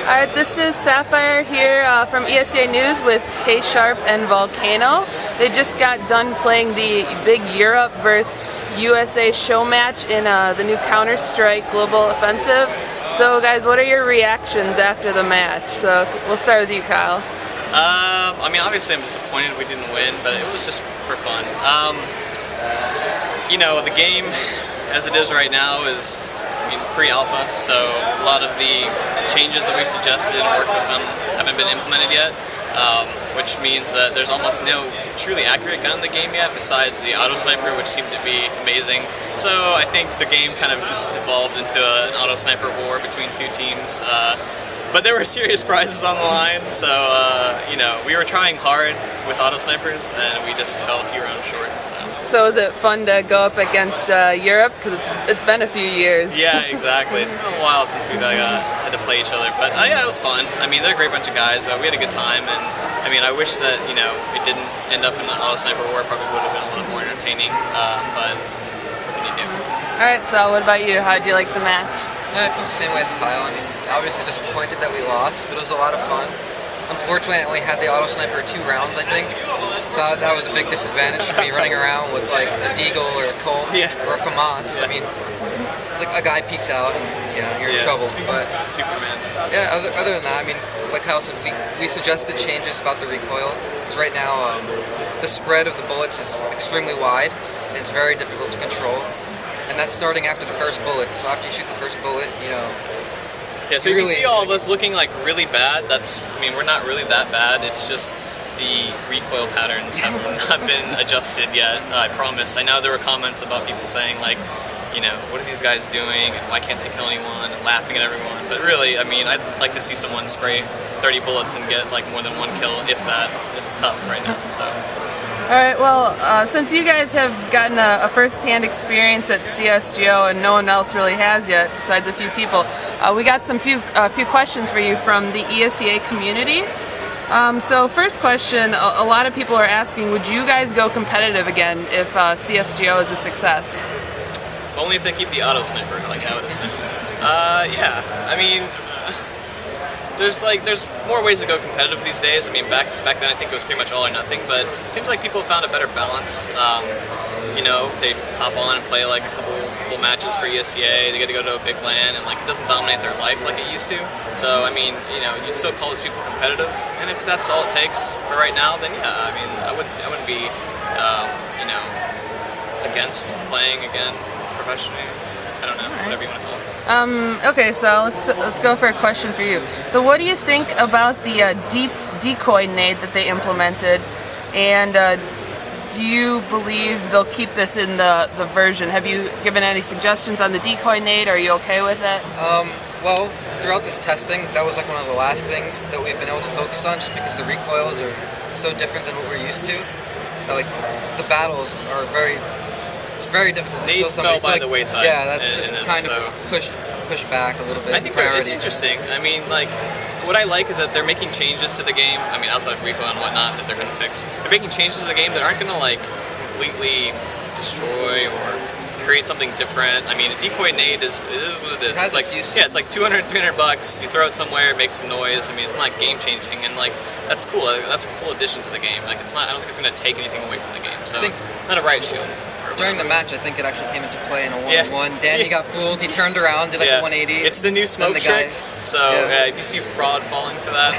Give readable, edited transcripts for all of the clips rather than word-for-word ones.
Alright, this is Sapphire here from ESEA News with Ksharp and Volcano. They just got done playing the big Europe versus USA Showmatch in the new Counter-Strike Global Offensive. So guys, what are your reactions after the match? So we'll start with you, Kyle. I mean, obviously I'm disappointed we didn't win, but it was just for fun. You know, the game as it is right now is pre-alpha, so a lot of the changes that we've suggested and worked with them haven't been implemented yet, which means that there's almost no truly accurate gun in the game yet besides the auto sniper, which seemed to be amazing. So I think the game kind of just devolved into an auto sniper war between two teams. But there were serious prizes on the line, so you know, we were trying hard with auto snipers, and we just fell a few rounds short. So is it fun to go up against Europe? Because it's been a few years. Yeah, exactly. It's been a while since we've had to play each other, but yeah, it was fun. I mean, they're a great bunch of guys. We had a good time, and I mean, I wish that it didn't end up in an auto sniper war. It probably would have been a little more entertaining. But what can you do? All right. So what about you? How did you like the match? I feel the same way as Kyle. I mean, obviously disappointed that we lost, but it was a lot of fun. Unfortunately, I only had the auto sniper 2 rounds, I think. So that was a big disadvantage for me, running around with like a Deagle or a Colt or a FAMAS. I mean, it's like a guy peeks out and you're in trouble. But Superman. Yeah, other than that, I mean, like Kyle said, we suggested changes about the recoil, because right now the spread of the bullets is extremely wide and it's very difficult to control. And that's starting after the first bullet. So after you shoot the first bullet, Yeah, so you see all of us looking like really bad. I mean, we're not really that bad. It's just the recoil patterns have not been adjusted yet, I promise. I know there were comments about people saying like, what are these guys doing and why can't they kill anyone, and laughing at everyone. But really, I mean, I'd like to see someone spray 30 bullets and get like more than 1 kill, if that. It's tough right now, so. Alright, well, since you guys have gotten a first-hand experience at CSGO and no one else really has yet, besides a few people, we got some few questions for you from the ESEA community. So first question, a lot of people are asking, would you guys go competitive again if CSGO is a success? Only if they keep the auto sniper, like how it is now. Yeah, I mean, there's more ways to go competitive these days. I mean, back then I think it was pretty much all or nothing, but it seems like people have found a better balance. They hop on and play like a couple matches for ESEA, they get to go to a big LAN, and like it doesn't dominate their life like it used to. So I mean, you'd still call these people competitive, and if that's all it takes for right now, then yeah, I mean, I wouldn't be against playing again professionally. I don't know, whatever you want to call it. Okay, so let's go for a question for you. So what do you think about the deep decoy nade that they implemented, and do you believe they'll keep this in the version? Have you given any suggestions on the decoy nade? Are you okay with it? Well, throughout this testing, that was like one of the last things that we've been able to focus on, just because the recoils are so different than what we're used to. That, like, the battles are it's very difficult to kill somebody. Fell by the wayside. Yeah, that's just kind of pushed back a little bit. I think it's interesting. I mean, like, what I like is that they're making changes to the game. I mean, outside of recoil and whatnot that they're going to fix, they're making changes to the game that aren't going to like completely destroy or create something different. I mean, a decoy nade is what it is. It's like it's like $200, $300. You throw it somewhere, it makes some noise. I mean, it's not game changing, and like that's cool. That's a cool addition to the game. Like, it's not. I don't think it's going to take anything away from the game. So it's not a riot shield. During the match, I think it actually came into play in a 1-on-1. Danny got fooled. He turned around, did like a 180. It's the new smoke trick. So if you see fraud falling for that,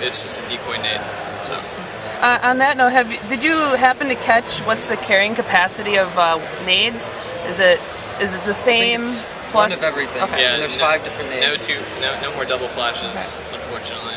it's just a decoy nade. So. On that note, did you happen to catch what's the carrying capacity of nades? Is it the same? It's plus one of everything. Okay. Yeah, and there's 5 different nades. No more double flashes, unfortunately.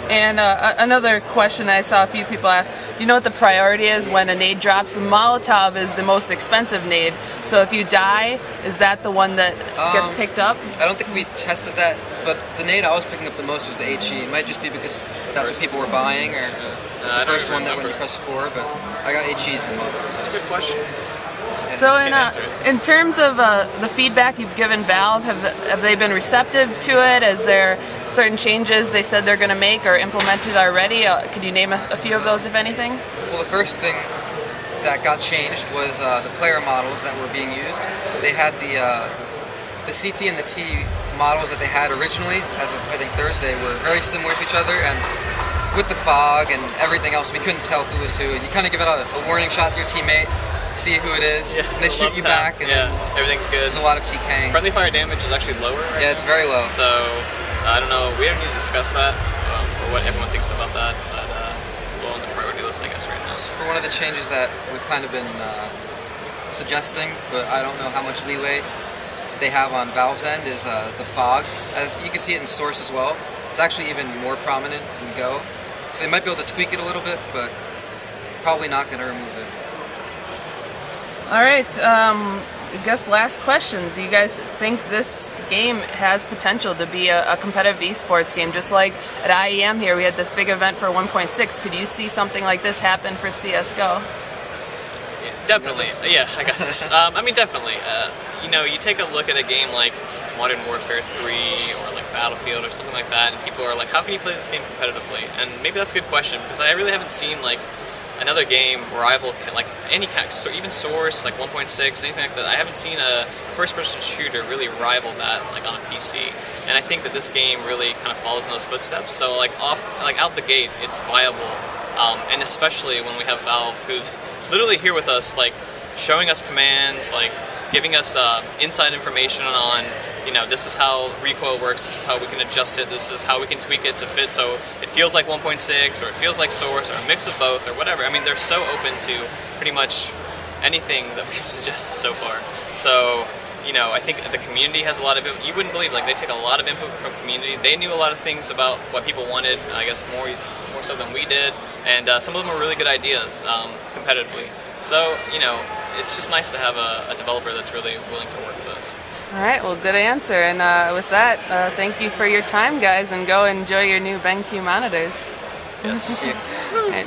And another question I saw a few people ask, do you know what the priority is when a nade drops? The Molotov is the most expensive nade, so if you die, is that the one that gets picked up? I don't think we tested that, but the nade I was picking up the most was the HE. It might just be because that's what people were buying, or it was the first one that when you press 4, but I got HEs the most. That's a good question. So in terms of the feedback you've given Valve, have they been receptive to it? Is there certain changes they said they're going to make or implemented already? Could you name a few of those, if anything? Well, the first thing that got changed was the player models that were being used. They had the CT and the T models that they had originally, as of I think Thursday, were very similar to each other, and with the fog and everything else, we couldn't tell who was who. And you kind of give out a warning shot to your teammate, see who it is, Yeah, and they shoot you back, and then everything's good. there's a lot of TKing. Friendly fire damage is actually lower. Yeah, it's very low. So I don't know. We don't need to discuss that or what everyone thinks about that, but low on the priority list, I guess, right now. For one of the changes that we've kind of been suggesting, but I don't know how much leeway they have on Valve's end, is the fog. As you can see it in Source as well, it's actually even more prominent in Go. So they might be able to tweak it a little bit, but probably not going to remove it. All right, I guess last questions. Do you guys think this game has potential to be a competitive esports game? Just like at IEM here, we had this big event for 1.6. Could you see something like this happen for CSGO? Definitely. Yeah, I got this. I mean, definitely. You know, you take a look at a game like Modern Warfare 3 or like Battlefield or something like that, and people are like, how can you play this game competitively? And maybe that's a good question, because I really haven't seen like another game rival, like any kind, so even Source, like 1.6, anything like that. I haven't seen a first-person shooter really rival that like on a PC. And I think that this game really kind of follows in those footsteps. So like out the gate, it's viable. And especially when we have Valve, who's literally here with us, like showing us commands, like giving us inside information on, you know, this is how recoil works, this is how we can adjust it, this is how we can tweak it to fit so it feels like 1.6 or it feels like Source or a mix of both or whatever. I mean, they're so open to pretty much anything that we've suggested so far. So, you know, I think the community has a lot of, you wouldn't believe, like they take a lot of input from community. They knew a lot of things about what people wanted, I guess more so than we did, and some of them are really good ideas competitively. So, you know, it's just nice to have a developer that's really willing to work with us. All right, well, good answer. And with that, thank you for your time, guys, and go enjoy your new BenQ monitors. Yes. Thank you. All right.